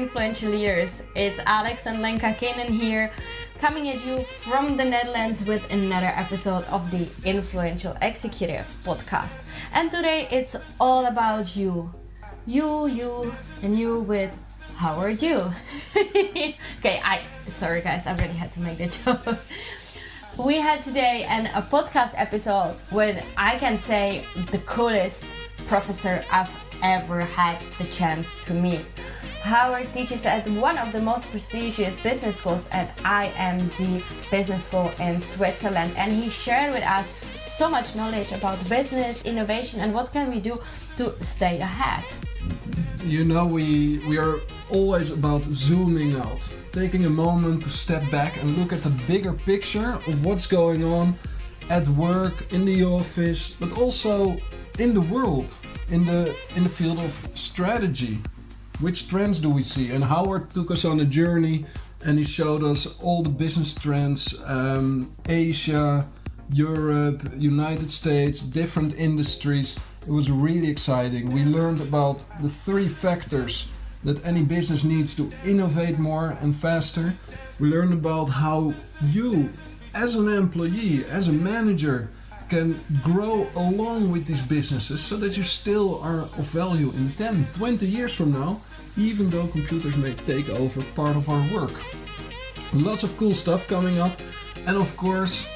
influential leaders. It's Alex and Lenka Kanan here, coming at you from the Netherlands with another episode of the Influential Executive podcast. And today it's all about you. You, and you with how are you? Sorry guys, I really had to make that joke. We had today a podcast episode with, I can say, the coolest professor I've ever had the chance to meet. Howard teaches at one of the most prestigious business schools at IMD Business School in Switzerland, and he shared with us so much knowledge about business, innovation, and what can we do to stay ahead. You know, we are always about zooming out, taking a moment to step back and look at the bigger picture of what's going on at work, in the office, but also in the world, in the field of strategy. Which trends do we see? And Howard took us on a journey and he showed us all the business trends, Asia, Europe, United States, different industries. It was really exciting. We learned about the 3 factors that any business needs to innovate more and faster. We learned about how you, as an employee, as a manager, can grow along with these businesses so that you still are of value in 10, 20 years from now, even though computers may take over part of our work. Lots of cool stuff coming up. And of course,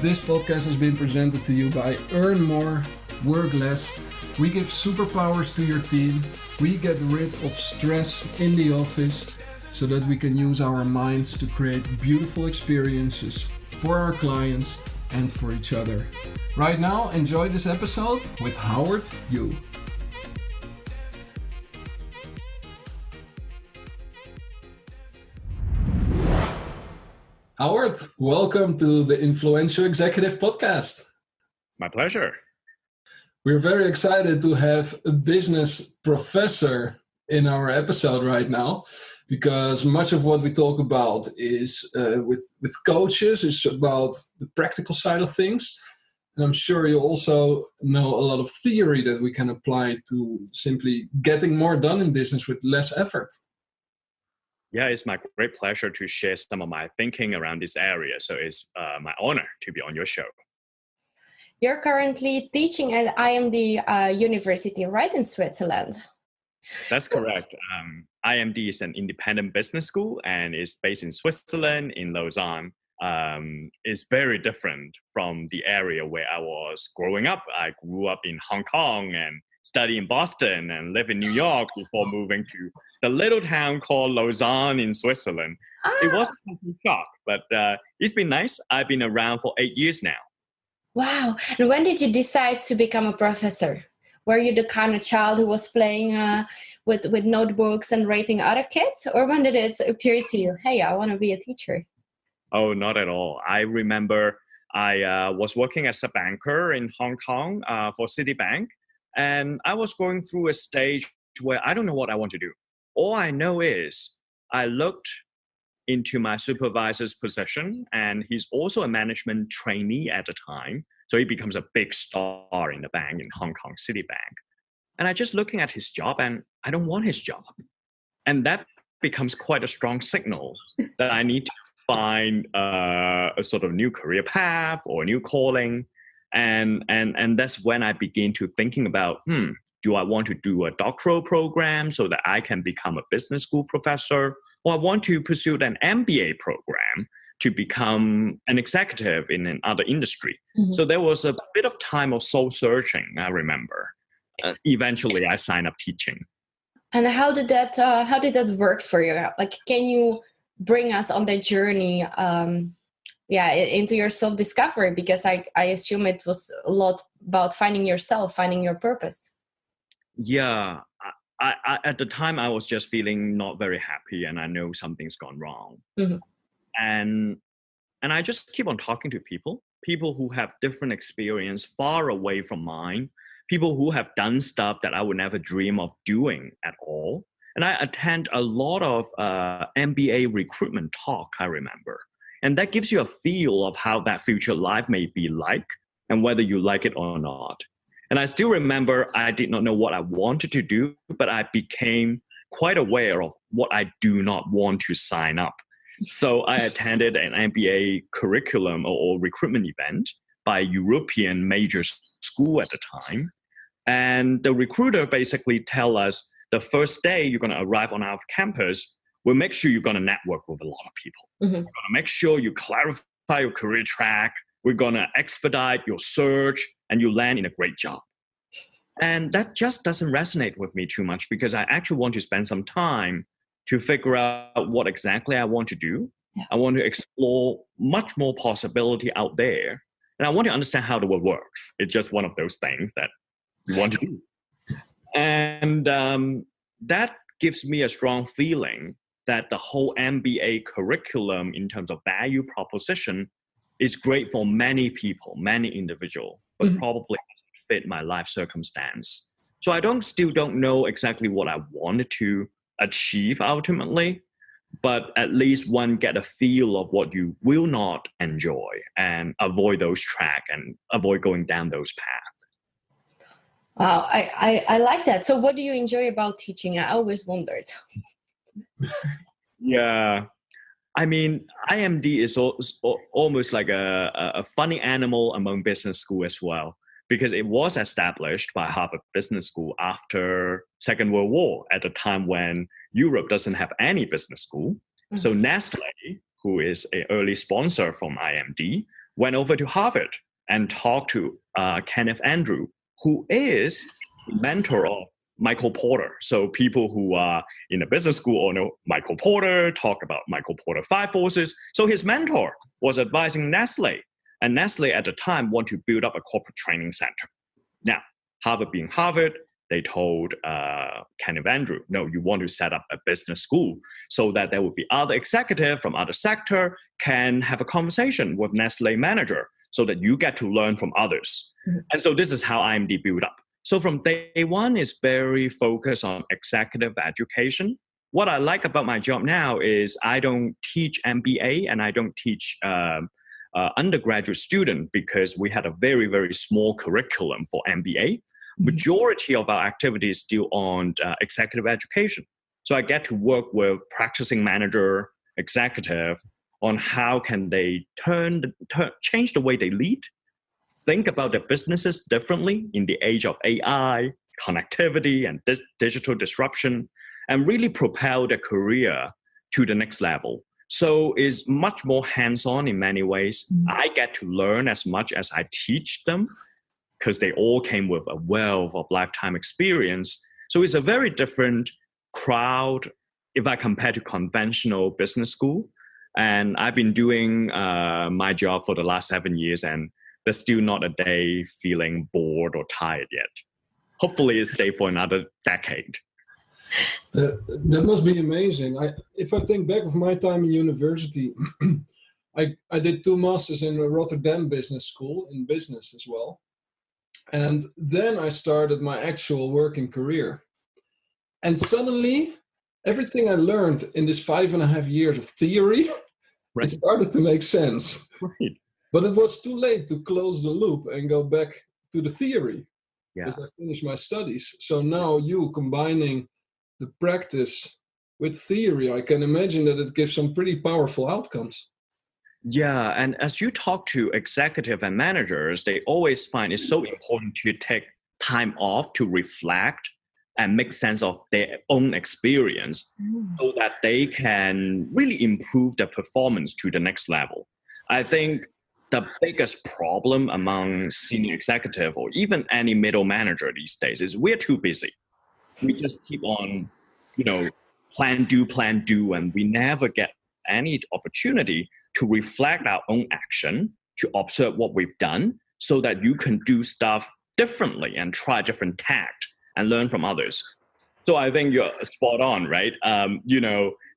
this podcast has been presented to you by Earn More, Work Less. We give superpowers to your team. We get rid of stress in the office so that we can use our minds to create beautiful experiences for our clients and for each other. Right now, enjoy this episode with Howard Yu. Howard, welcome to the Influential Executive Podcast. My pleasure. We're very excited to have a business professor in our episode right now, because much of what we talk about is with coaches, is about the practical side of things. And I'm sure you also know a lot of theory that we can apply to simply getting more done in business with less effort. Yeah, it's my great pleasure to share some of my thinking around this area. So it's my honor to be on your show. You're currently teaching at IMD University, right, in Switzerland? That's correct. IMD is an independent business school and is based in Switzerland, in Lausanne. It's very different from the area where I was growing up. I grew up in Hong Kong and studied in Boston and lived in New York before moving to the little town called Lausanne in Switzerland. It was a shock, but it's been nice. I've been around for 8 years now. Wow. And when did you decide to become a professor? Were you the kind of child who was playing with notebooks and rating other kids? Or when did it appear to you, hey, I want to be a teacher? Oh, not at all. I remember I was working as a banker in Hong Kong for Citibank. And I was going through a stage where I don't know what I want to do. All I know is I looked into my supervisor's position, and he's also a management trainee at the time. So he becomes a big star in the bank in Hong Kong Citibank. And I just looking at his job and I don't want his job. And that becomes quite a strong signal that I need to find a sort of new career path or a new calling. And that's when I begin to thinking about, do I want to do a doctoral program so that I can become a business school professor? Or I want to pursue an MBA program to become an executive in another industry. Mm-hmm. So there was a bit of time of soul searching, I remember. Eventually, I signed up teaching. And how did that work for you? Like, can you bring us on that journey into your self-discovery? Because I assume it was a lot about finding yourself, finding your purpose. Yeah. I at the time, I was just feeling not very happy and I know something's gone wrong. Mm-hmm. And I just keep on talking to people who have different experience far away from mine, people who have done stuff that I would never dream of doing at all. And I attend a lot of MBA recruitment talk, I remember. And that gives you a feel of how that future life may be like and whether you like it or not. And I still remember I did not know what I wanted to do, but I became quite aware of what I do not want to sign up. So I attended an MBA curriculum or recruitment event by a European major school at the time. And the recruiter basically tell us the first day you're going to arrive on our campus, we'll make sure you're going to network with a lot of people. We're going to make sure you clarify your career track. We're going to expedite your search and you land in a great job. And that just doesn't resonate with me too much because I actually want to spend some time to figure out what exactly I want to do. Yeah. I want to explore much more possibility out there. And I want to understand how the world works. It's just one of those things that you want to do. And that gives me a strong feeling that the whole MBA curriculum in terms of value proposition is great for many people, many individuals, but probably doesn't fit my life circumstance. So I still don't know exactly what I wanted to achieve ultimately, but at least one get a feel of what you will not enjoy and avoid those tracks and avoid going down those paths. Wow, I like that. So what do you enjoy about teaching? I always wondered. Yeah, I mean, IMD is almost like a funny animal among business school as well, because it was established by Harvard Business School after Second World War at a time when Europe doesn't have any business school. So Nestle, who is an early sponsor from IMD, went over to Harvard and talked to Kenneth Andrew, who is the mentor of Michael Porter. So people who are in the business school all know Michael Porter, talk about Michael Porter 5 forces. So his mentor was advising Nestle. And Nestle at the time wanted to build up a corporate training center. Now, Harvard being Harvard, they told Kenneth Andrew, no, you want to set up a business school so that there would be other executive from other sector can have a conversation with Nestle manager so that you get to learn from others. And so this is how IMD built up. So from day one, it's very focused on executive education. What I like about my job now is I don't teach MBA and I don't teach undergraduate student because we had a very, very small curriculum for MBA. Majority of our activities still on executive education. So I get to work with practicing manager, executive on how can they change the way they lead, think about their businesses differently in the age of AI, connectivity, and digital disruption, and really propel their career to the next level. So it's much more hands-on in many ways. I get to learn as much as I teach them because they all came with a wealth of lifetime experience. So it's a very different crowd if I compare to conventional business school. And I've been doing my job for the last 7 years, and there's still not a day feeling bored or tired yet. Hopefully it stays for another decade. That must be amazing. If I think back of my time in university, I did 2 masters in Rotterdam Business School in business as well. And then I started my actual working career. And suddenly, everything I learned in this 5.5 years of theory, it started to make sense. Right. But it was too late to close the loop and go back to the theory. Yeah. Because I finished my studies. So now you combining the practice with theory, I can imagine that it gives some pretty powerful outcomes. Yeah, and as you talk to executive and managers, they always find it's so important to take time off to reflect and make sense of their own experience so that they can really improve their performance to the next level. I think the biggest problem among senior executive or even any middle manager these days is we're too busy. We just keep on, plan, do, and we never get any opportunity to reflect our own action, to observe what we've done so that you can do stuff differently and try different tact and learn from others. So I think you're spot on, right?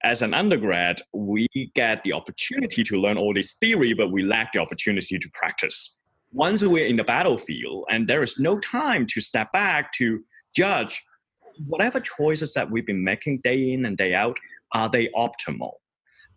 As an undergrad, we get the opportunity to learn all this theory, but we lack the opportunity to practice. Once we're in the battlefield and there is no time to step back to judge whatever choices that we've been making day in and day out, are they optimal?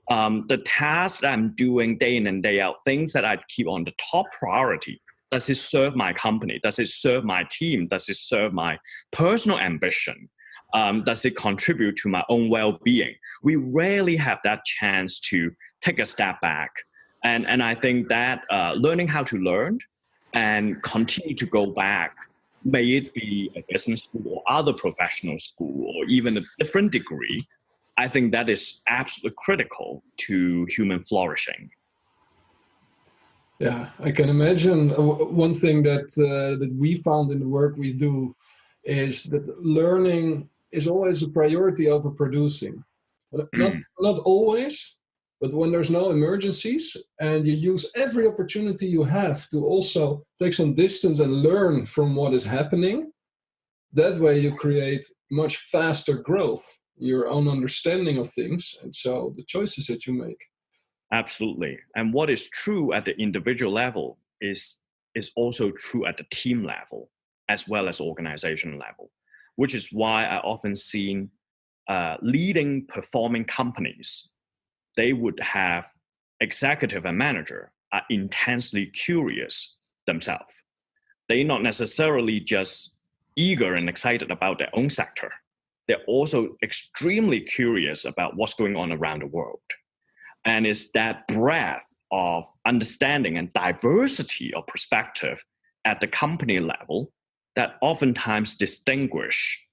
The tasks that I'm doing day in and day out, things that I keep on the top priority, does it serve my company? Does it serve my team? Does it serve my personal ambition? Does it contribute to my own well-being? We rarely have that chance to take a step back. And I think that learning how to learn and continue to go back, may it be a business school or other professional school or even a different degree, I think that is absolutely critical to human flourishing. Yeah, I can imagine. One thing that we found in the work we do is that learning is always a priority over producing. Not always, but when there's no emergencies and you use every opportunity you have to also take some distance and learn from what is happening, that way you create much faster growth, your own understanding of things, and so the choices that you make. Absolutely. And what is true at the individual level is also true at the team level, as well as organization level, which is why I often see leading performing companies, they would have executive and manager are intensely curious themselves. They're not necessarily just eager and excited about their own sector. They're also extremely curious about what's going on around the world. And it's that breadth of understanding and diversity of perspective at the company level that oftentimes distinguish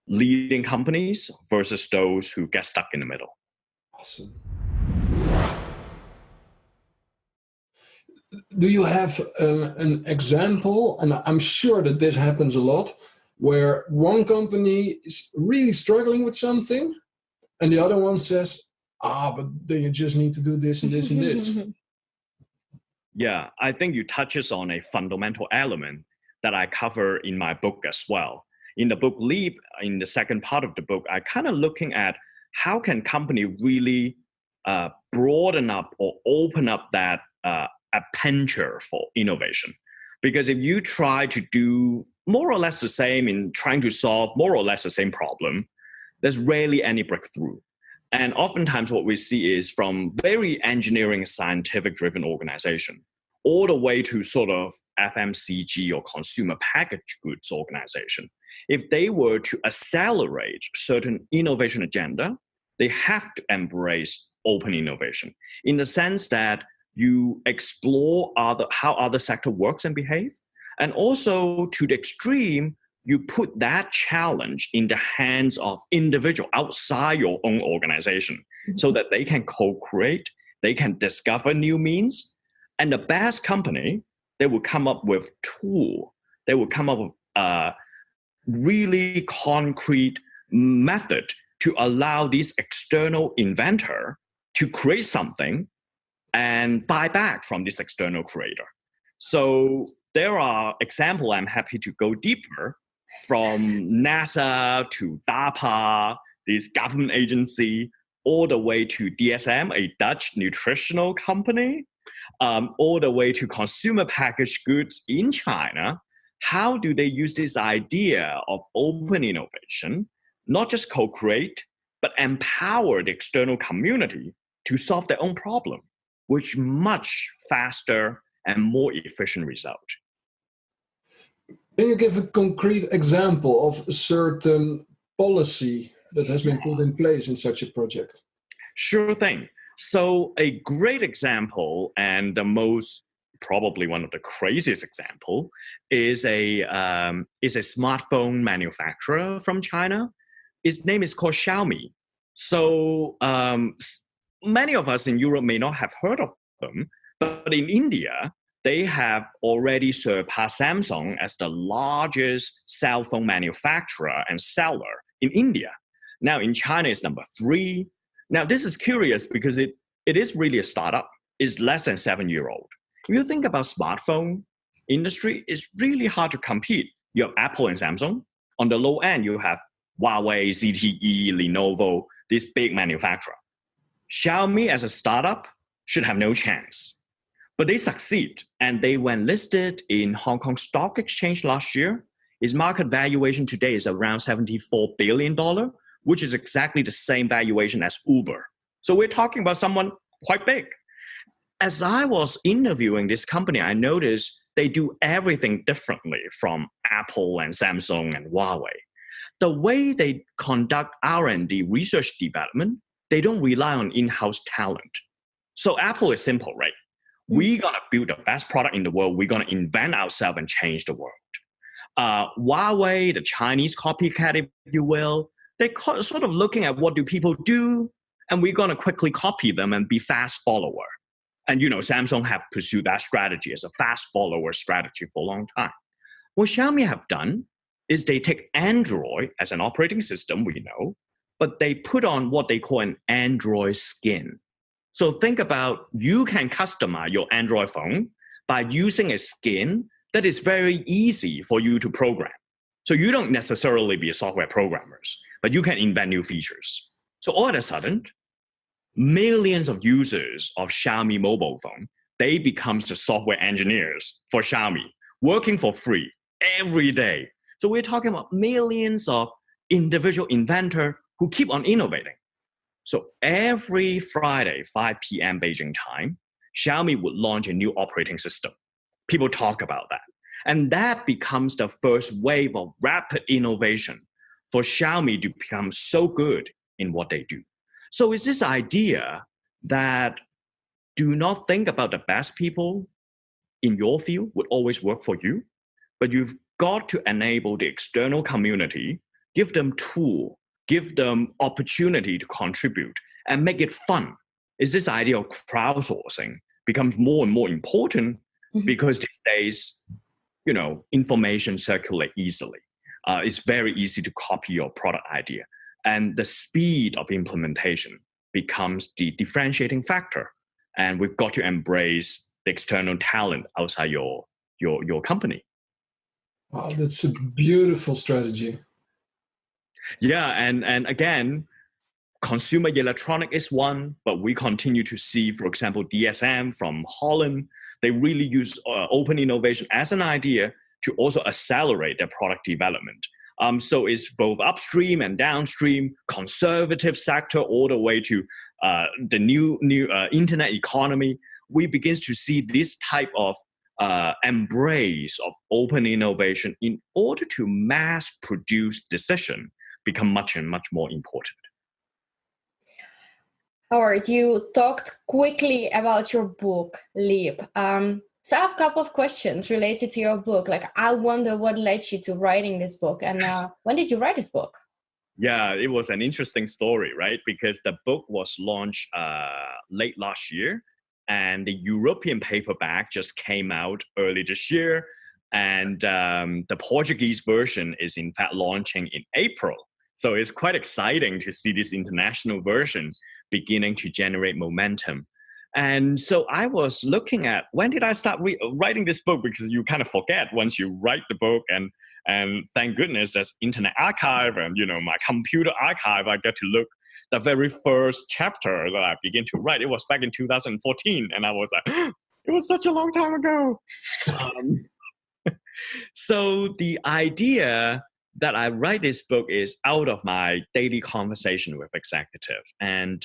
leading companies versus those who get stuck in the middle. Awesome. Do you have an example, and I'm sure that this happens a lot, where one company is really struggling with something and the other one says, but then you just need to do this and this and this. Yeah, I think you touches on a fundamental element that I cover in my book as well. In the book Leap, in the second part of the book, I kind of looking at how can company really broaden up or open up that aperture for innovation. Because if you try to do more or less the same in trying to solve more or less the same problem, there's rarely any breakthrough. And oftentimes what we see is from very engineering, scientific driven organization, all the way to sort of FMCG or consumer packaged goods organization. If they were to accelerate certain innovation agenda, they have to embrace open innovation in the sense that you explore how other sector works and behave. And also to the extreme, you put that challenge in the hands of individuals outside your own organization so that they can co-create, they can discover new means. And the best company, they will come up with tool, they will come up with a really concrete method to allow this external inventor to create something and buy back from this external creator. So there are examples, I'm happy to go deeper, from NASA to DARPA, this government agency, all the way to DSM, a Dutch nutritional company, all the way to consumer packaged goods in China. How do they use this idea of open innovation, not just co-create, but empower the external community to solve their own problem, which much faster and more efficient result? Can you give a concrete example of a certain policy that has been put in place in such a project? Sure thing. So a great example, and the most probably one of the craziest example, is a smartphone manufacturer from China. Its name is called Xiaomi. So many of us in Europe may not have heard of them, but in India, they have already surpassed Samsung as the largest cell phone manufacturer and seller in India. Now in China, it's number 3. Now this is curious because it is really a startup. It's less than 7-year-old. If you think about smartphone industry, it's really hard to compete. You have Apple and Samsung. On the low end, you have Huawei, ZTE, Lenovo, this big manufacturer. Xiaomi as a startup should have no chance. But they succeed, and they went listed in Hong Kong Stock Exchange last year. Its market valuation today is around $74 billion, which is exactly the same valuation as Uber. So we're talking about someone quite big. As I was interviewing this company, I noticed they do everything differently from Apple and Samsung and Huawei. the way they conduct R&D, research development, they don't rely on in-house talent. So Apple is simple, right? We're going to build the best product in the world. We're going to invent ourselves and change the world. Huawei, the Chinese copycat, if you will, they're sort of looking at what do people do, and we're going to quickly copy them and be fast follower. And, Samsung have pursued that strategy as a fast follower strategy for a long time. What Xiaomi have done is they take Android as an operating system, we know, but they put on what they call an Android skin. So think about, you can customize your Android phone by using a skin that is very easy for you to program. So you don't necessarily be a software programmers, but you can invent new features. So all of a sudden, millions of users of Xiaomi mobile phone, they become the software engineers for Xiaomi, working for free every day. So we're talking about millions of individual inventors who keep on innovating. So every Friday, 5 p.m. Beijing time, Xiaomi would launch a new operating system. People talk about that. And that becomes the first wave of rapid innovation for Xiaomi to become so good in what they do. So it's this idea that do not think about the best people in your field would always work for you, but you've got to enable the external community, give them tool, give them opportunity to contribute, and make it fun. Is this idea of crowdsourcing becomes more and more important because these days, information circulate easily. It's very easy to copy your product idea. And the speed of implementation becomes the differentiating factor. And we've got to embrace the external talent outside your company. Wow, that's a beautiful strategy. Yeah, and again, consumer electronic is one, but we continue to see, for example, DSM from Holland, they really use open innovation as an idea to also accelerate their product development. So it's both upstream and downstream, conservative sector, all the way to the new internet economy. We begin to see this type of embrace of open innovation in order to mass produce decision become much and much more important. Howard, you talked quickly about your book, Leap. So I have a couple of questions related to your book. Like, I wonder what led you to writing this book, and when did you write this book? Yeah, it was an interesting story, right? Because the book was launched late last year, and the European paperback just came out early this year, and the Portuguese version is in fact launching in April. So it's quite exciting to see this international version beginning to generate momentum. And so I was looking at, when did I start writing this book? Because you kind of forget once you write the book, and thank goodness there's Internet Archive and my computer archive. I get to look the very first chapter that I began to write. It was back in 2014, and I was like, it was such a long time ago. So the idea that I write this book is out of my daily conversation with executives. And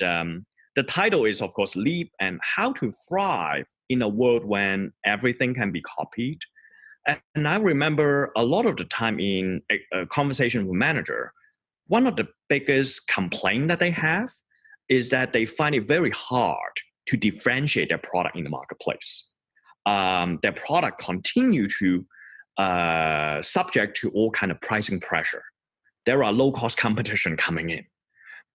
the title is, of course, Leap and How to Thrive in a World When Everything Can Be Copied. And I remember a lot of the time in a conversation with a manager, one of the biggest complaints that they have is that they find it very hard to differentiate their product in the marketplace. Their product continue to subject to all kind of pricing pressure. There are low-cost competition coming in.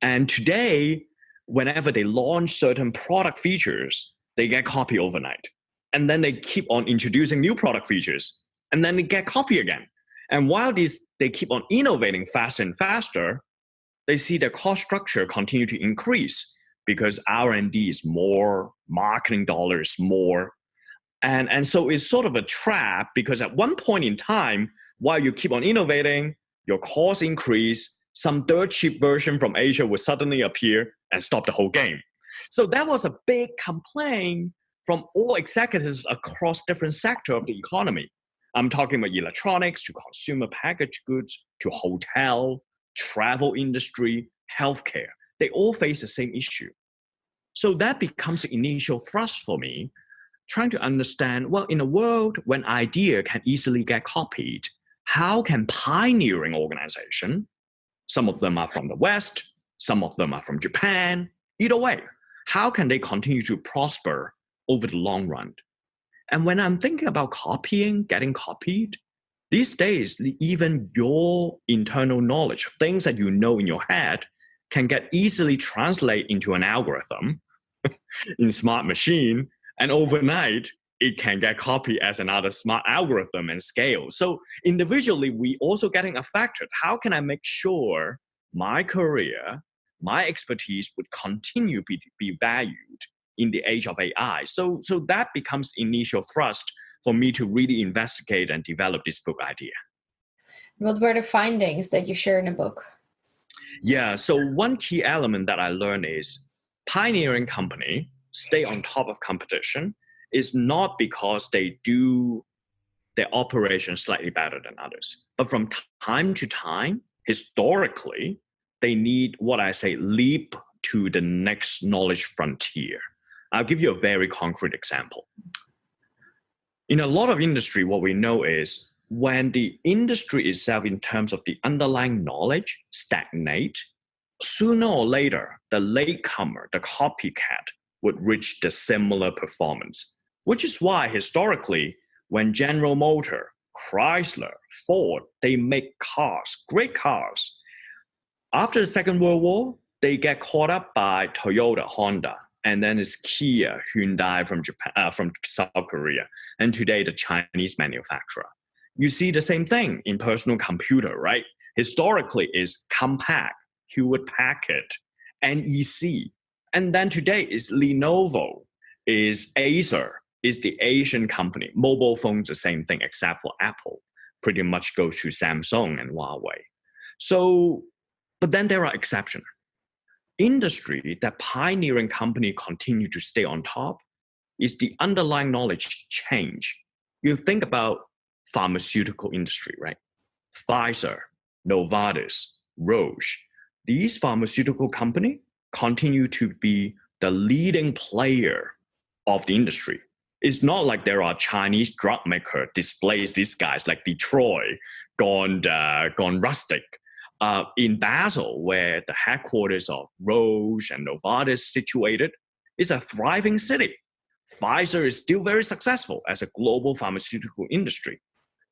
And today, whenever they launch certain product features, they get copied overnight. And then they keep on introducing new product features, and then they get copied again. And while they keep on innovating faster and faster, they see their cost structure continue to increase because R&D is more, marketing dollars more. And so it's sort of a trap, because at one point in time, while you keep on innovating, your costs increase, some third cheap version from Asia will suddenly appear and stop the whole game. So that was a big complaint from all executives across different sectors of the economy. I'm talking about electronics to consumer packaged goods to hotel, travel industry, healthcare. They all face the same issue. So that becomes the initial thrust for me, trying to understand, well, in a world when idea can easily get copied, how can pioneering organization Some of them are from the West, some of them are from Japan. Either way, how can they continue to prosper over the long run? And when I'm thinking about copying, getting copied, these days, even your internal knowledge, things that you know in your head, can get easily translated into an algorithm in smart machine, and overnight, it can get copied as another smart algorithm and scale. So individually, we also getting affected. How can I make sure my career, my expertise would continue to be valued in the age of AI? So that becomes the initial thrust for me to really investigate and develop this book idea. What were the findings that you share in the book? Yeah, so one key element that I learned is pioneering company stay on top of competition is not because they do their operation slightly better than others, but from time to time, historically, they need what I say leap to the next knowledge frontier. I'll give you a very concrete example. In a lot of industry, what we know is when the industry itself, in terms of the underlying knowledge, stagnate, sooner or later, the latecomer, the copycat, would reach the similar performance, which is why historically, when General Motors, Chrysler, Ford, they make cars, great cars. After the Second World War, they get caught up by Toyota, Honda, and then it's Kia, Hyundai from Japan, from South Korea, and today the Chinese manufacturer. You see the same thing in personal computer, right? Historically, is Compaq, Hewlett Packard, NEC, and then today is Lenovo, is Acer, is the Asian company. Mobile phones, the same thing, except for Apple, pretty much goes to Samsung and Huawei. So, but then there are exceptions. Industry that pioneering company continue to stay on top is the underlying knowledge change. You think about pharmaceutical industry, right? Pfizer, Novartis, Roche, these pharmaceutical company continue to be the leading player of the industry. It's not like there are Chinese drug maker displace these guys like Detroit gone rustic. In Basel, where the headquarters of Roche and Novartis situated, is a thriving city. Pfizer is still very successful as a global pharmaceutical industry.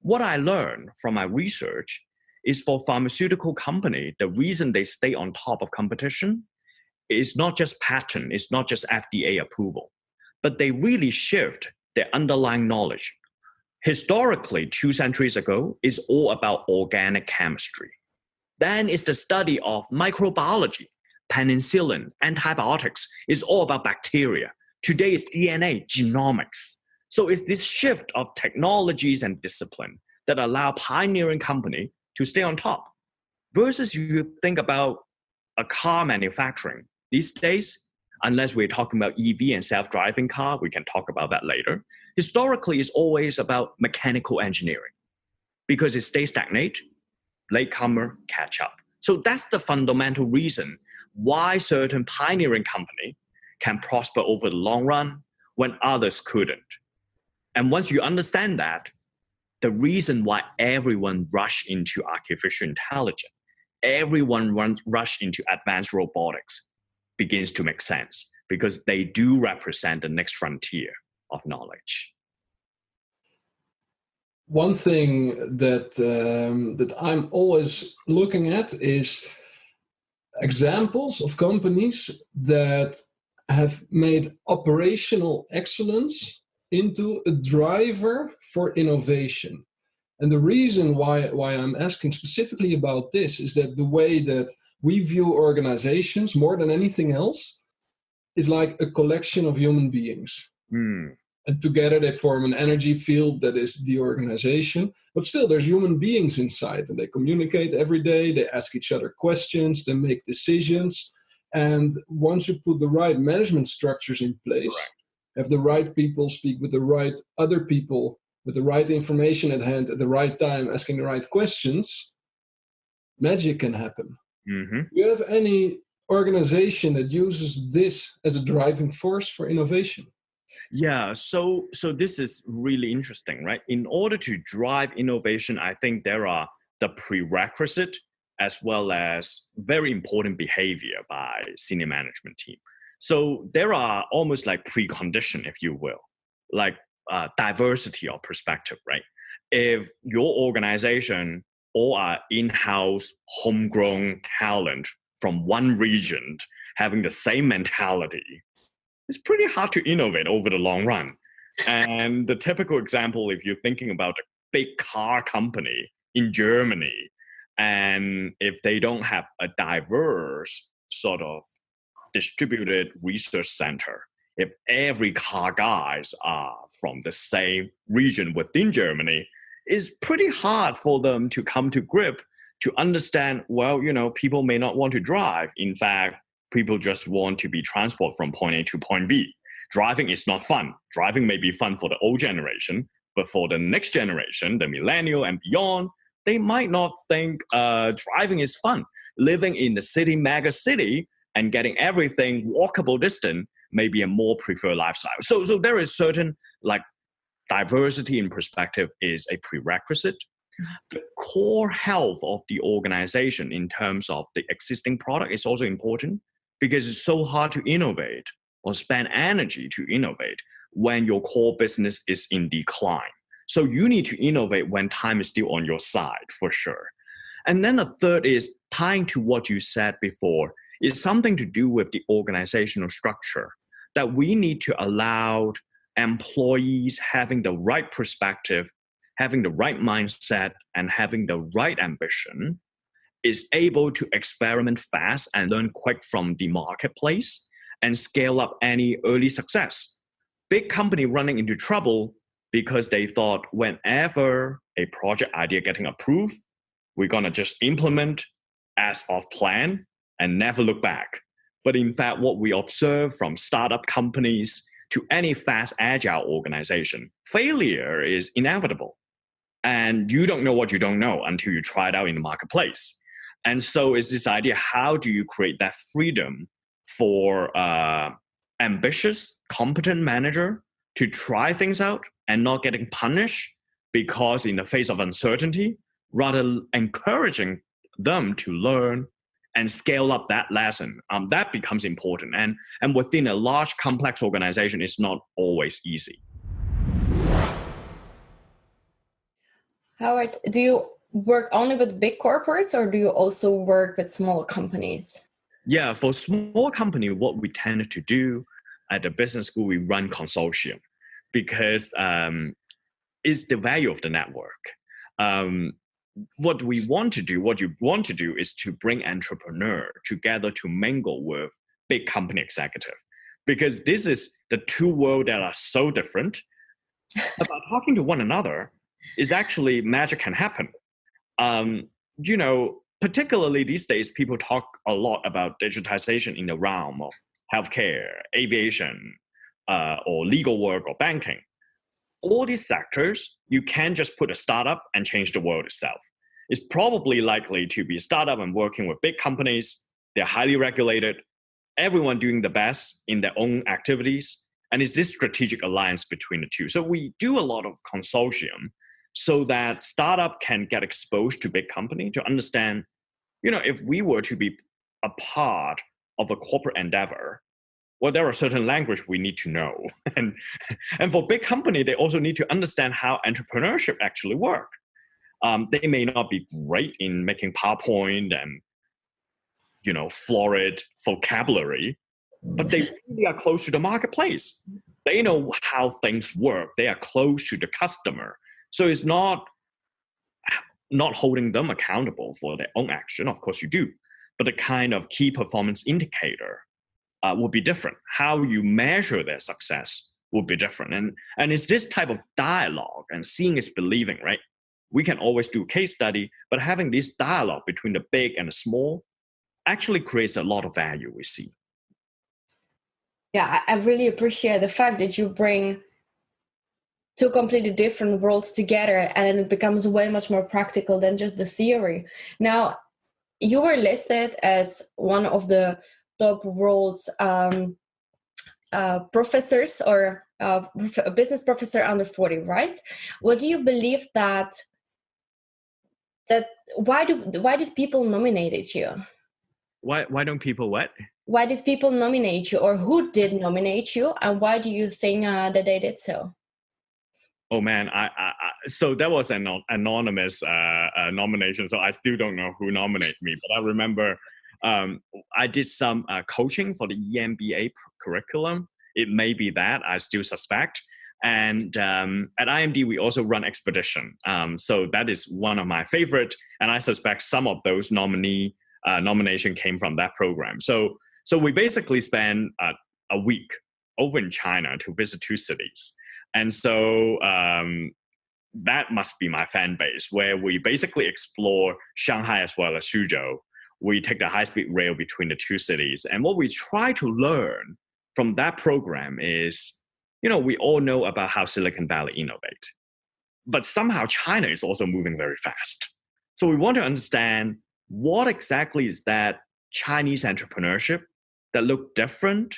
What I learned from my research is for pharmaceutical company, the reason they stay on top of competition is not just patent, it's not just FDA approval, but they really shift their underlying knowledge. Historically, 2 centuries ago, is all about organic chemistry. Then it's the study of microbiology, penicillin, antibiotics. It's all about bacteria. Today it's DNA, genomics. So it's this shift of technologies and discipline that allow pioneering company to stay on top. Versus you think about a car manufacturing. These days, unless we're talking about EV and self-driving car, we can talk about that later. Historically, it's always about mechanical engineering because it stays stagnate, latecomer catch up. So that's the fundamental reason why certain pioneering company can prosper over the long run when others couldn't. And once you understand that, the reason why everyone rush into artificial intelligence, everyone rush into advanced robotics begins to make sense because they do represent the next frontier of knowledge. One thing that I'm always looking at is examples of companies that have made operational excellence into a driver for innovation. And the reason why I'm asking specifically about this is that the way that we view organizations more than anything else is like a collection of human beings. And together they form an energy field that is the organization. But still, there's human beings inside, and they communicate every day. They ask each other questions. They make decisions. And once you put the right management structures in place, have the right people speak with the right other people, with the right information at hand at the right time, asking the right questions, magic can happen. Do you have any organization that uses this as a driving force for innovation? Yeah, so this is really interesting, right? In order to drive innovation, I think there are the prerequisite as well as very important behavior by senior management team. So there are almost like precondition, if you will, like diversity of perspective, right? If your organization all are in-house homegrown talent from one region having the same mentality, it's pretty hard to innovate over the long run. And the typical example, if you're thinking about a big car company in Germany, and if they don't have a diverse sort of distributed research center, if every car guys are from the same region within Germany, it's pretty hard for them to come to grip to understand, well, people may not want to drive. In fact, people just want to be transported from point A to point B. Driving is not fun. Driving may be fun for the old generation, but for the next generation, the millennial and beyond, they might not think driving is fun. Living in the city, mega city, and getting everything walkable distance may be a more preferred lifestyle. So there is certain like diversity in perspective is a prerequisite. The core health of the organization in terms of the existing product is also important, because it's so hard to innovate or spend energy to innovate when your core business is in decline. So you need to innovate when time is still on your side, for sure. And then the third is tying to what you said before, is something to do with the organizational structure, that we need to allow employees having the right perspective, having the right mindset, and having the right ambition, is able to experiment fast and learn quick from the marketplace and scale up any early success. Big company running into trouble because they thought whenever a project idea getting approved, we're gonna just implement as of plan and never look back. But in fact, what we observe from startup companies to any fast agile organization, failure is inevitable. And you don't know what you don't know until you try it out in the marketplace. And so it's this idea, how do you create that freedom for ambitious, competent manager to try things out and not getting punished because in the face of uncertainty, rather encouraging them to learn and scale up that lesson. That becomes important. And within a large, complex organization, it's not always easy. Howard, do you work only with big corporates, or do you also work with small companies? Yeah, for small company, what we tend to do at the business school, we run consortium, because it's the value of the network. What you want to do is to bring entrepreneur together to mingle with big company executive, because this is the two worlds that are so different. About talking to one another is actually magic can happen. Particularly these days, people talk a lot about digitization in the realm of healthcare, aviation, or legal work or banking. All these sectors, you can't just put a startup and change the world itself. It's probably likely to be a startup and working with big companies. They're highly regulated, everyone doing the best in their own activities. And it's this strategic alliance between the two. So we do a lot of consortium so that startup can get exposed to big company to understand, if we were to be a part of a corporate endeavor, well, there are certain language we need to know. And for big company, they also need to understand how entrepreneurship actually work. They may not be great in making PowerPoint and, florid vocabulary, but they really are close to the marketplace. They know how things work. They are close to the customer. So it's not holding them accountable for their own action. Of course you do, but the kind of key performance indicator will be different. How you measure their success will be different. And it's this type of dialogue, and seeing is believing, right? We can always do case study, but having this dialogue between the big and the small actually creates a lot of value we see. Yeah, I really appreciate the fact that you bring two completely different worlds together, and it becomes way much more practical than just the theory. Now, you were listed as one of the top world's professors, or a business professor under 40, right? What do you believe that that why did people nominate you? Why don't people what? Why did people nominate you, or who did nominate you, and why do you think that they did so? Oh man, so that was an anonymous nomination, so I still don't know who nominated me. But I remember I did some coaching for the EMBA curriculum. It may be that, I still suspect. And at IMD, we also run expedition. So that is one of my favorite, and I suspect some of those nomination came from that program. So we basically spent a week over in China to visit 2 cities. And so that must be my fan base, where we basically explore Shanghai as well as Suzhou. We take the high-speed rail between the 2 cities. And what we try to learn from that program is, we all know about how Silicon Valley innovate. But somehow China is also moving very fast. So we want to understand what exactly is that Chinese entrepreneurship that look different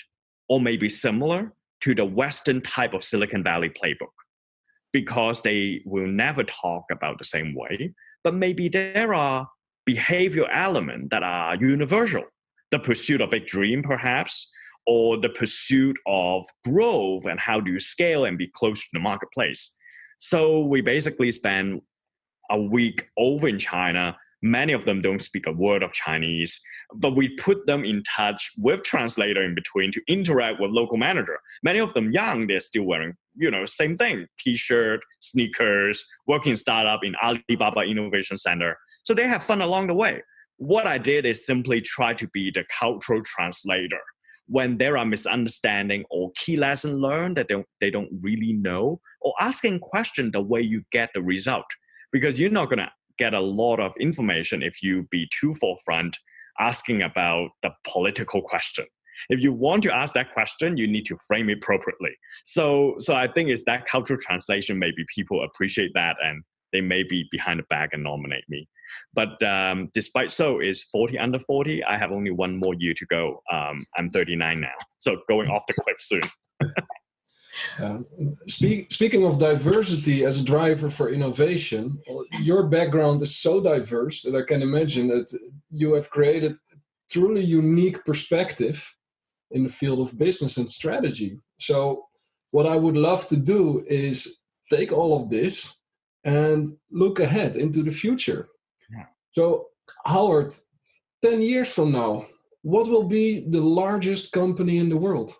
or maybe similar to the Western type of Silicon Valley playbook, because they will never talk about the same way, but maybe there are behavioral elements that are universal. The pursuit of a big dream, perhaps, or the pursuit of growth and how do you scale and be close to the marketplace. So we basically spend a week over in China. Many of them don't speak a word of Chinese, but we put them in touch with translator in between to interact with local manager. Many of them young, they're still wearing, same thing, t-shirt, sneakers, working startup in Alibaba Innovation Center. So they have fun along the way. What I did is simply try to be the cultural translator. When there are misunderstanding or key lesson learned that they don't really know, or asking question the way you get the result. Because you're not gonna get a lot of information if you be too forefront asking about the political question. If you want to ask that question, you need to frame it appropriately. So I think it's that cultural translation. Maybe people appreciate that and they may be behind the back and nominate me. But despite so, is 40 under 40. I have only 1 more year to go. I'm 39 now, so going off the cliff soon. Speaking of diversity as a driver for innovation, your background is so diverse that I can imagine that you have created a truly unique perspective in the field of business and strategy. So what I would love to do is take all of this and look ahead into the future. Yeah. So Howard, 10 years from now, what will be the largest company in the world?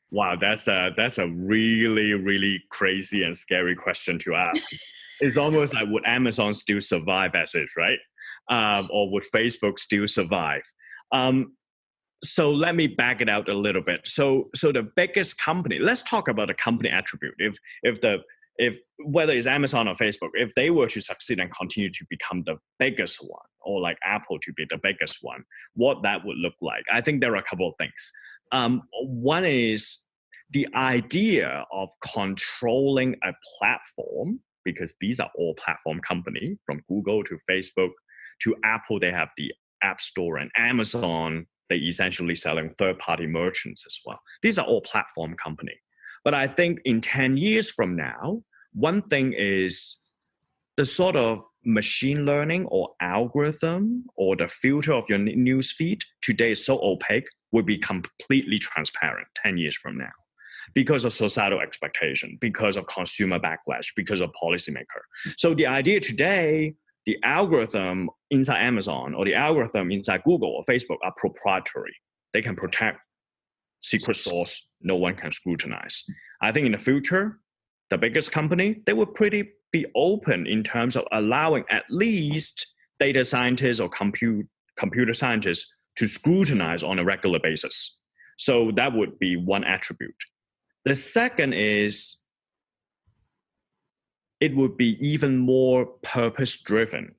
Wow, that's a really, really crazy and scary question to ask. It's almost like, would Amazon still survive as is, right? Or would Facebook still survive? So let me back it out a little bit. So the biggest company, let's talk about the company attribute. If whether it's Amazon or Facebook, if they were to succeed and continue to become the biggest one, or like Apple to be the biggest one, what that would look like. I think there are a couple of things. One is the idea of controlling a platform, because these are all platform companies, from Google to Facebook to Apple. They have the App Store, and Amazon, they essentially selling third-party merchants as well. These are all platform companies. But I think in 10 years from now, one thing is the sort of machine learning or algorithm or the filter of your news feed today is so opaque, will be completely transparent 10 years from now because of societal expectation, because of consumer backlash, because of policymaker. So the idea today, the algorithm inside Amazon or the algorithm inside Google or Facebook are proprietary. They can protect secret source, no one can scrutinize. I think in the future, the biggest company, they will pretty be open in terms of allowing at least data scientists or computer scientists to scrutinize on a regular basis. So that would be one attribute. The second is it would be even more purpose-driven.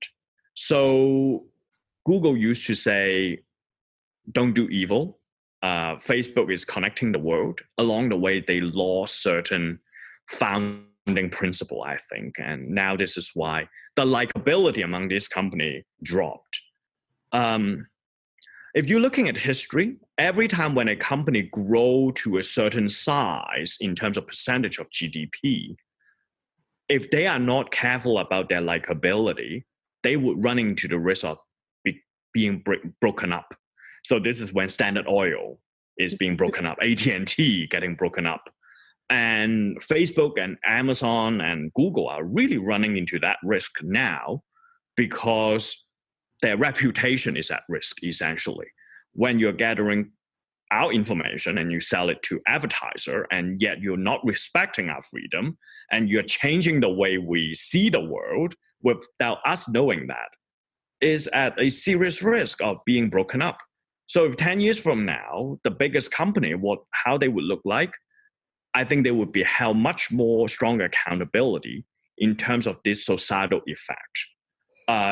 So Google used to say, don't do evil. Facebook is connecting the world. Along the way, they lost certain founding principle, I think. And now this is why the likability among this company dropped. If you're looking at history, every time when a company grow to a certain size in terms of percentage of GDP, if they are not careful about their likability, they would run into the risk of being broken up. So this is when Standard Oil is being broken up, AT&T getting broken up. And Facebook and Amazon and Google are really running into that risk now because their reputation is at risk, essentially. When you're gathering our information and you sell it to advertiser, and yet you're not respecting our freedom, and you're changing the way we see the world without us knowing that, is at a serious risk of being broken up. So if 10 years from now, the biggest company, how they would look like, I think they would be held much more stronger accountability in terms of this societal effect.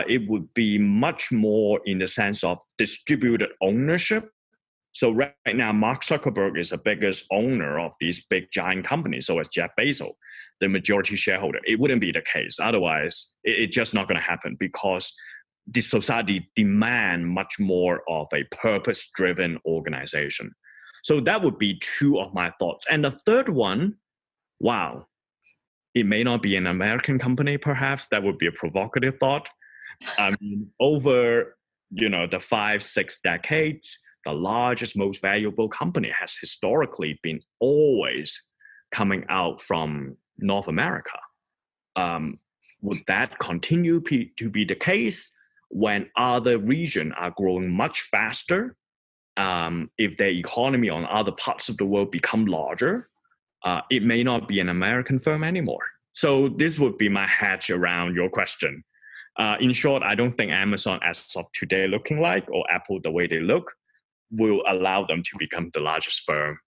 It would be much more in the sense of distributed ownership. So right now, Mark Zuckerberg is the biggest owner of these big giant companies. So is Jeff Bezos, the majority shareholder. It wouldn't be the case. Otherwise, it's just not going to happen because the society demand much more of a purpose-driven organization. So that would be two of my thoughts. And the third one, wow, it may not be an American company, perhaps. That would be a provocative thought. Over the 5-6 decades, the largest, most valuable company has historically been always coming out from North America. Would that continue to be the case when other regions are growing much faster? If their economy on other parts of the world become larger, it may not be an American firm anymore. So this would be my hatch around your question. In short, I don't think Amazon as of today looking like, or Apple the way they look, will allow them to become the largest firm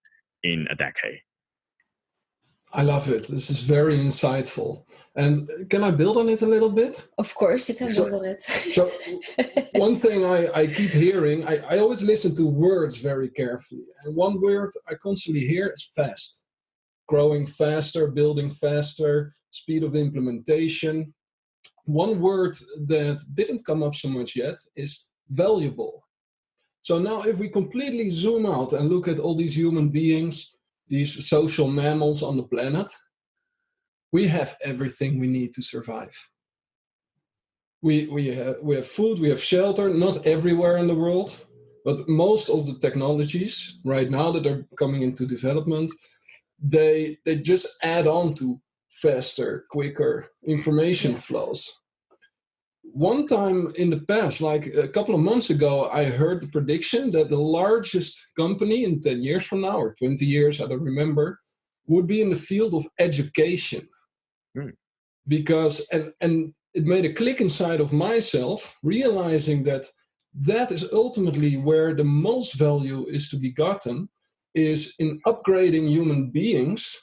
in a decade. I love it. This is very insightful. And can I build on it a little bit? Of course, you can build on it. So one thing I keep hearing, I always listen to words very carefully. And one word I constantly hear is fast. Growing faster, building faster, speed of implementation. One word that didn't come up so much yet is valuable. So now if we completely zoom out and look at all these human beings, these social mammals on the planet, we have everything we need to survive. We have food, we have shelter, not everywhere in the world, but most of the technologies right now that are coming into development, they just add on to faster, quicker information flows. One time in the past, like a couple of months ago, I heard the prediction that the largest company in 10 years from now, or 20 years, I don't remember, would be in the field of education. Because, and it made a click inside of myself, realizing that is ultimately where the most value is to be gotten, is in upgrading human beings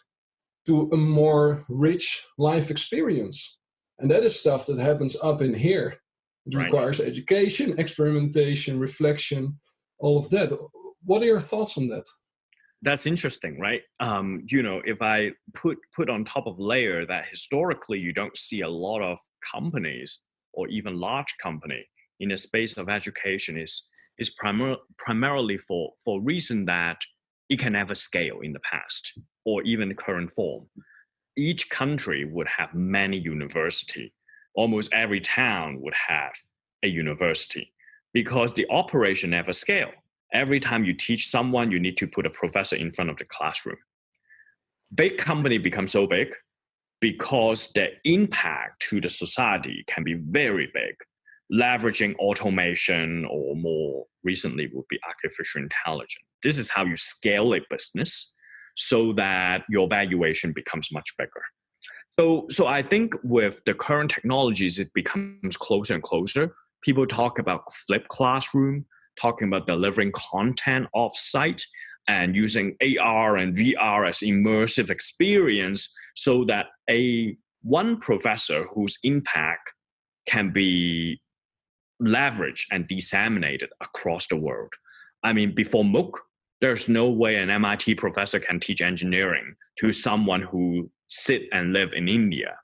to a more rich life experience. And that is stuff that happens up in here. It requires education, experimentation, reflection, all of that. What are your thoughts on that? That's interesting, right? If I put on top of layer that historically you don't see a lot of companies or even large company in the space of education is primarily for reason that it can never scale in the past or even the current form. Each country would have many universities. Almost every town would have a university because the operation never scale. Every time you teach someone, you need to put a professor in front of the classroom. Big company become so big because the impact to the society can be very big, leveraging automation or more recently would be artificial intelligence. This is how you scale a business so that your valuation becomes much bigger. So I think with the current technologies, it becomes closer and closer. People talk about flipped classroom, talking about delivering content off-site and using AR and VR as immersive experience so that one professor whose impact can be leveraged and disseminated across the world. I mean, before MOOC, there's no way an MIT professor can teach engineering to someone who sit and live in India.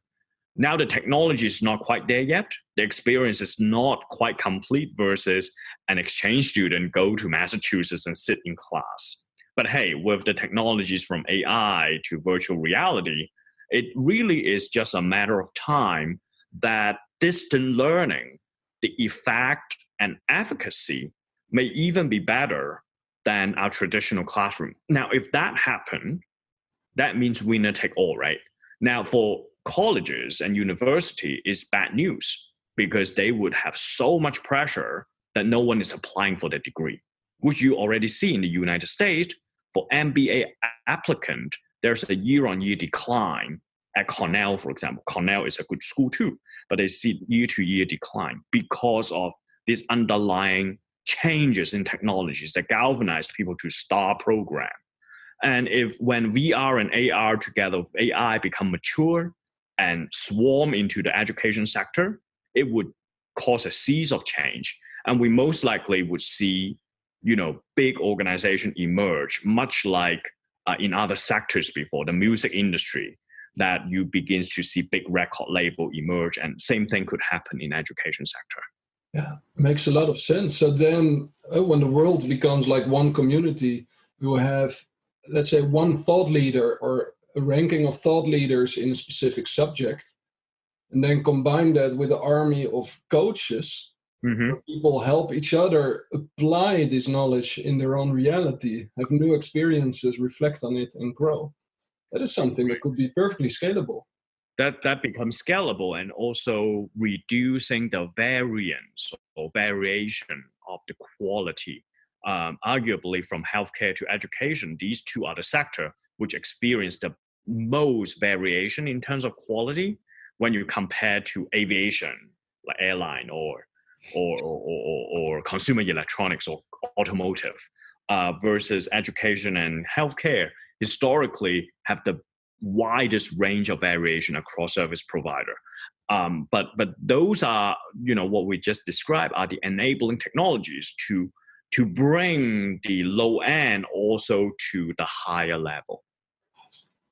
Now the technology is not quite there yet. The experience is not quite complete versus an exchange student go to Massachusetts and sit in class. But hey, with the technologies from AI to virtual reality, it really is just a matter of time that distant learning the effect and efficacy may even be better than our traditional classroom. Now, if that happened, that means winner take all, right? Now, for colleges and university, it's bad news because they would have so much pressure that no one is applying for the degree, which you already see in the United States. For MBA applicant, there's a year-on-year decline at Cornell, for example. Cornell is a good school too, but they see year-to-year decline because of these underlying changes in technologies that galvanize people to start program. And if when VR and AR together with AI become mature and swarm into the education sector, it would cause a seas of change. And we most likely would see, big organizations emerge, much like in other sectors before, the music industry, that you begins to see big record label emerge, and same thing could happen in education sector. Yeah, makes a lot of sense. So then when the world becomes like one community, you will have, let's say, one thought leader or a ranking of thought leaders in a specific subject, and then combine that with an army of coaches. Where people help each other apply this knowledge in their own reality, have new experiences, reflect on it, and grow. That is something that could be perfectly scalable. That becomes scalable, and also reducing the variance or variation of the quality. Arguably, from healthcare to education, these two are the sector which experience the most variation in terms of quality when you compare to aviation, like airline or consumer electronics or automotive, versus education and healthcare historically have the widest range of variation across service provider. But those are, what we just described are the enabling technologies to bring the low end also to the higher level.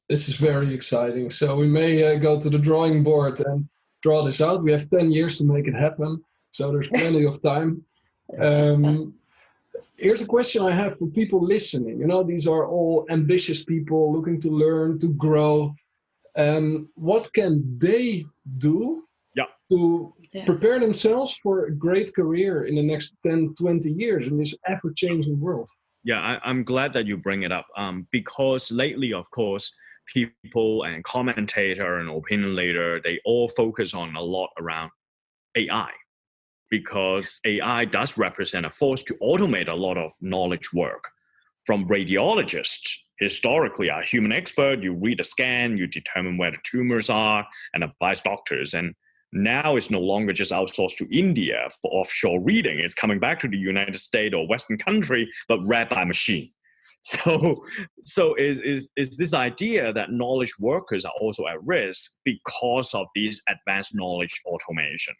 This is very exciting. So we may go to the drawing board and draw this out. We have 10 years to make it happen. So there's plenty of time. Here's a question I have for people listening. These are all ambitious people looking to learn, to grow. What can they do to prepare themselves for a great career in the next 10, 20 years in this ever-changing world? Yeah, I'm glad that you bring it up, because lately, of course, people and commentator and opinion leader, they all focus on a lot around AI, because AI does represent a force to automate a lot of knowledge work. From radiologists, historically, a human expert, you read a scan, you determine where the tumors are and advise doctors. And now it's no longer just outsourced to India for offshore reading. It's coming back to the United States or Western country, but read by machine. So is this idea that knowledge workers are also at risk because of these advanced knowledge automation.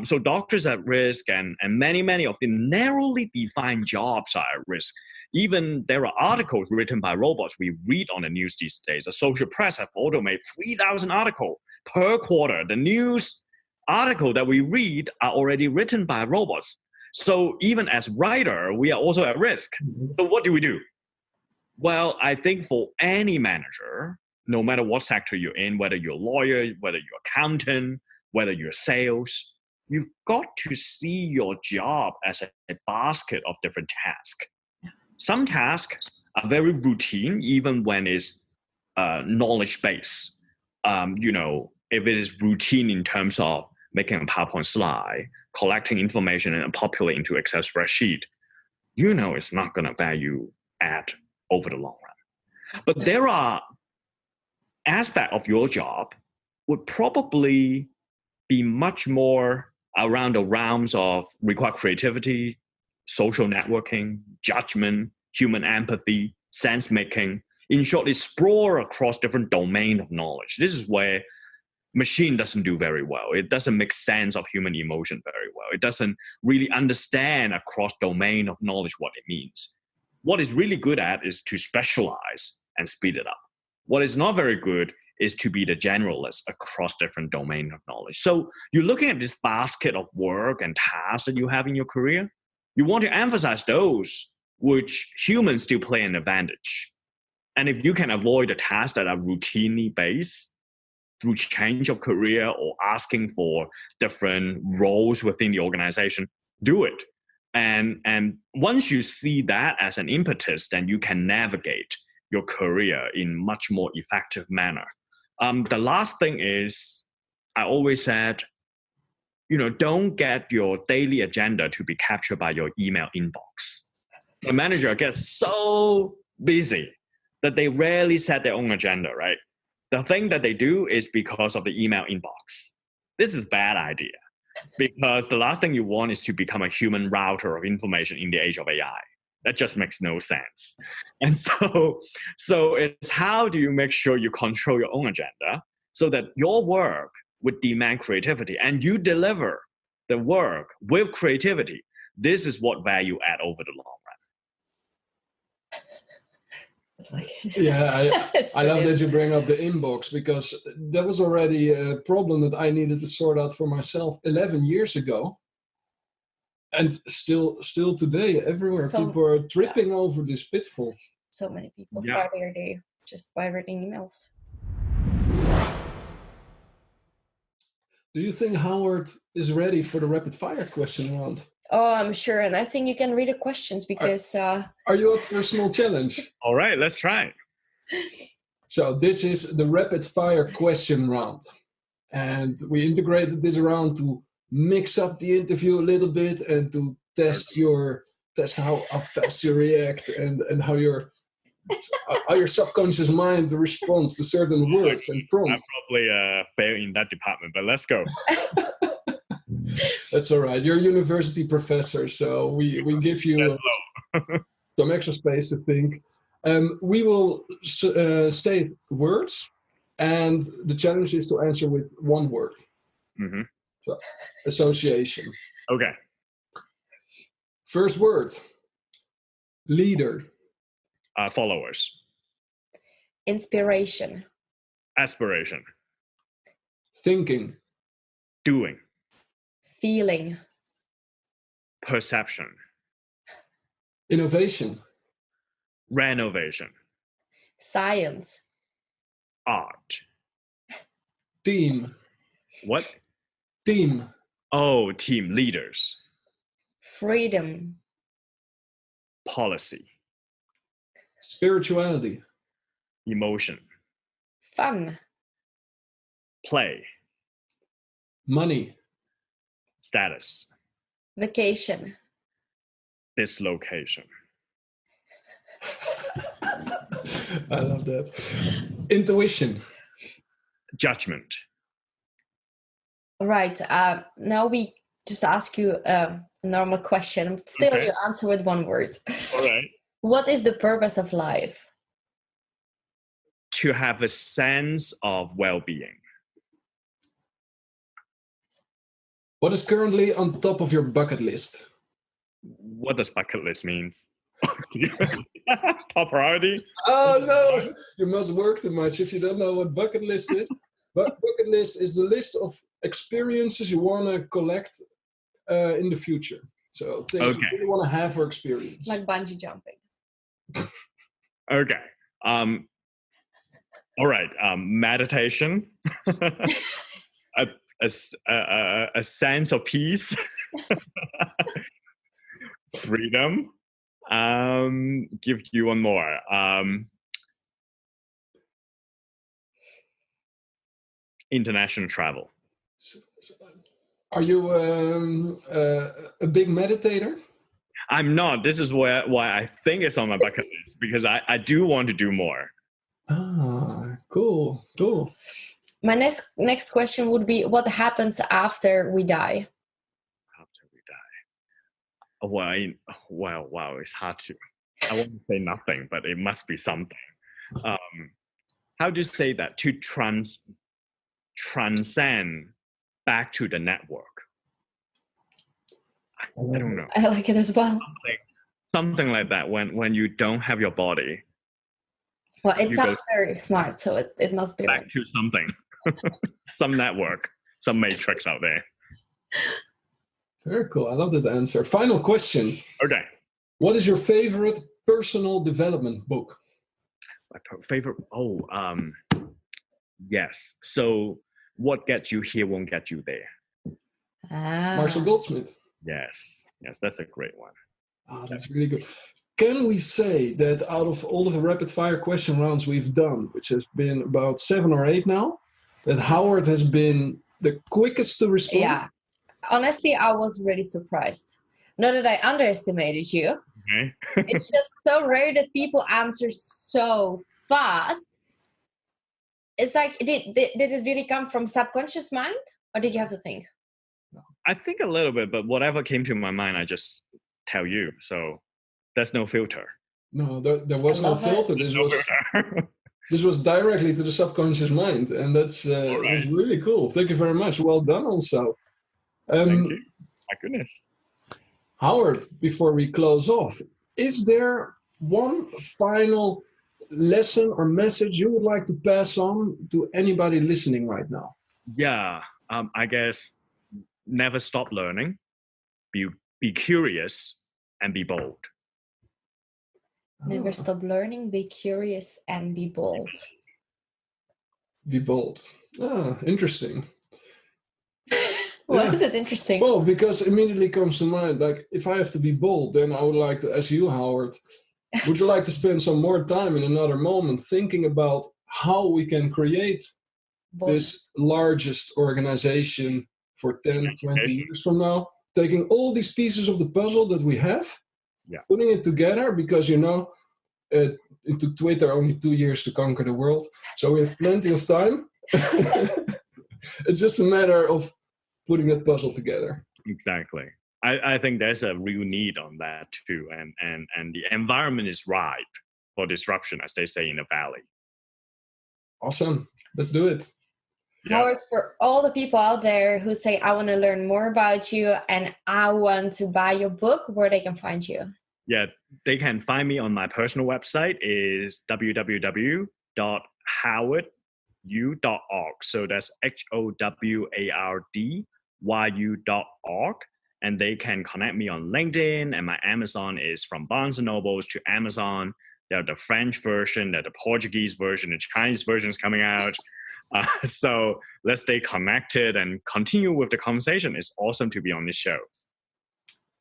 So doctors at risk, and many of the narrowly defined jobs are at risk. Even there are articles written by robots we read on the news these days. The social press have automated 3,000 articles per quarter. The news article that we read are already written by robots. So even as writer, we are also at risk. So what do? Well, I think for any manager, no matter what sector you're in, whether you're a lawyer, whether you're accountant, whether you're sales, you've got to see your job as a basket of different tasks. Some tasks are very routine, even when it's knowledge-based. If it is routine in terms of making a PowerPoint slide, collecting information and populating into Excel spreadsheet, it's not going to value add over the long run. But there are aspects of your job would probably be much more around the realms of require creativity, social networking, judgment, human empathy, sense making. In short, explore across different domains of knowledge. This is where machine doesn't do very well. It doesn't make sense of human emotion very well. It doesn't really understand across domain of knowledge what it means. What it's really good at is to specialize and speed it up. What is not very good is to be the generalist across different domains of knowledge. So you're looking at this basket of work and tasks that you have in your career. You want to emphasize those which humans still play an advantage. And if you can avoid the tasks that are routinely based, through change of career or asking for different roles within the organization, do it. And once you see that as an impetus, then you can navigate your career in much more effective manner. The last thing is, I always said, don't get your daily agenda to be captured by your email inbox. The manager gets so busy that they rarely set their own agenda, right? The thing that they do is because of the email inbox. This is a bad idea, because the last thing you want is to become a human router of information in the age of AI. That just makes no sense. And so it's how do you make sure you control your own agenda so that your work would demand creativity and you deliver the work with creativity. This is what value add over the long run. Yeah, I love that you bring up the inbox, because that was already a problem that I needed to sort out for myself 11 years ago. And still today, everywhere, people are tripping over this pitfall. So many people start their day just by reading emails. Do you think Howard is ready for the rapid fire question round? Oh, I'm sure. And I think you can read the questions because... Are you up for a small challenge? All right, let's try. So this is the rapid fire question round. And we integrated this round to mix up the interview a little bit and to test how fast you react and how your subconscious mind responds to certain words and prompts. I probably fail in that department, but let's go. That's all right. You're a university professor, so we give you some extra space to think. We will state words, and the challenge is to answer with one word. Mm-hmm. So, association. Okay. First word. Leader. Followers. Inspiration. Aspiration. Thinking. Doing. Feeling. Perception. Innovation. Renovation. Science. Art. Team. What? Team. Oh, team leaders. Freedom. Policy. Spirituality. Emotion. Fun. Play. Money. Status. Vacation. Dislocation. I love that. Intuition. Judgment. All right. Now we just ask you a normal question. Still, you answer with one word. All right. What is the purpose of life? To have a sense of well-being. What is currently on top of your bucket list? What does bucket list means? Top priority? Oh no, you must work too much if you don't know what bucket list is. But bucket list is the list of experiences you want to collect in the future. So things you really want to have or experience. Like bungee jumping. Okay. All right. Meditation. A sense of peace. Freedom. Give you one more. International travel. Are you a big meditator? I'm not. This is why I think it's on my bucket list, because I do want to do more. Ah, cool. My next question would be, what happens after we die? After we die. Well, wow, it's hard to. I won't say nothing, but it must be something. How do you say that? To transcend back to the network. I don't know. I like it as well. Something like that. When you don't have your body. Well, it sounds very smart, so it must be back to something. Some network, some matrix out there. Very cool. I love that answer. Final question. Okay. What is your favorite personal development book? My favorite? Yes. So what gets you here won't get you there. Marshall Goldsmith. Yes. Yes, that's a great one. Oh, that's really good. Can we say that out of all of the rapid fire question rounds we've done, which has been about 7 or 8 now, that Howard has been the quickest to respond? Yeah. Honestly, I was really surprised. Not that I underestimated you. Okay. It's just so rare that people answer so fast. It's like, did it really come from subconscious mind? Or did you have to think? I think a little bit, but whatever came to my mind, I just tell you. So there's no filter. No, there was no filter. It. This was directly to the subconscious mind, and that's was really cool. Thank you very much. Well done, also. Thank you. My goodness. Howard, before we close off, is there one final lesson or message you would like to pass on to anybody listening right now? Yeah, I guess never stop learning. Be curious and be bold. Never stop learning, be curious, and be bold. Be bold. Ah, interesting. Why is it interesting? Well, because immediately comes to mind, like, if I have to be bold, then I would like to ask you, Howard, would you like to spend some more time in another moment thinking about how we can create this largest organization for 10, 20 years from now, taking all these pieces of the puzzle that we have, putting it together, because, you know, it took Twitter only 2 years to conquer the world, so we have plenty of time. It's just a matter of putting that puzzle together. Exactly. I think there's a real need on that too, and the environment is ripe for disruption, as they say in the Valley. Awesome. Let's do it. Howard, for all the people out there who say, I want to learn more about you and I want to buy your book, where they can find you? Yeah, they can find me on my personal website is www.howard.org. So that's HOWARDYU.org. And they can connect me on LinkedIn, and my Amazon is from Barnes & Nobles to Amazon. There's the French version, there's the Portuguese version, the Chinese version is coming out. So let's stay connected and continue with the conversation. It's awesome to be on this show.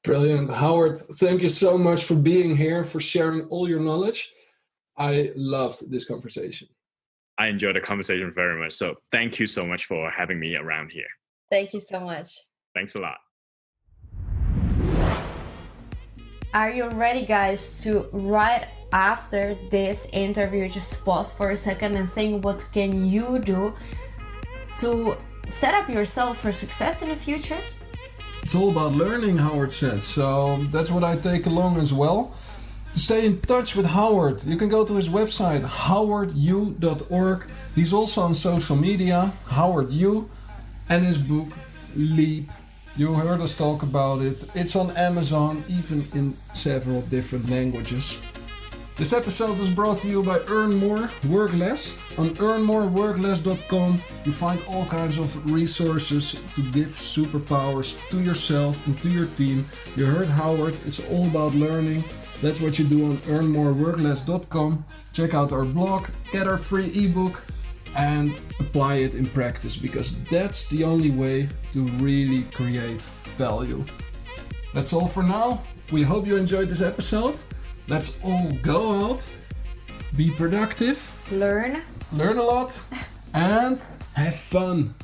Brilliant. Howard, thank you so much for being here, for sharing all your knowledge. I loved this conversation. I enjoyed the conversation very much. So thank you so much for having me around here. Thank you so much. Thanks a lot. Are you ready, guys, to right after this interview just pause for a second and think, what can you do to set up yourself for success in the future? It's all about learning, Howard said, so that's what I take along as well. To stay in touch with Howard, you can go to his website, howardu.org. He's also on social media, Howard U, and his book, Leap. You heard us talk about it. It's on Amazon, even in several different languages. This episode was brought to you by Earn More, Work Less. On earnmoreworkless.com, you find all kinds of resources to give superpowers to yourself and to your team. You heard Howard, it's all about learning. That's what you do on earnmoreworkless.com. Check out our blog, get our free ebook, and apply it in practice, because that's the only way to really create value. That's all for now. We hope you enjoyed this episode. Let's all go out, be productive, learn a lot, and have fun.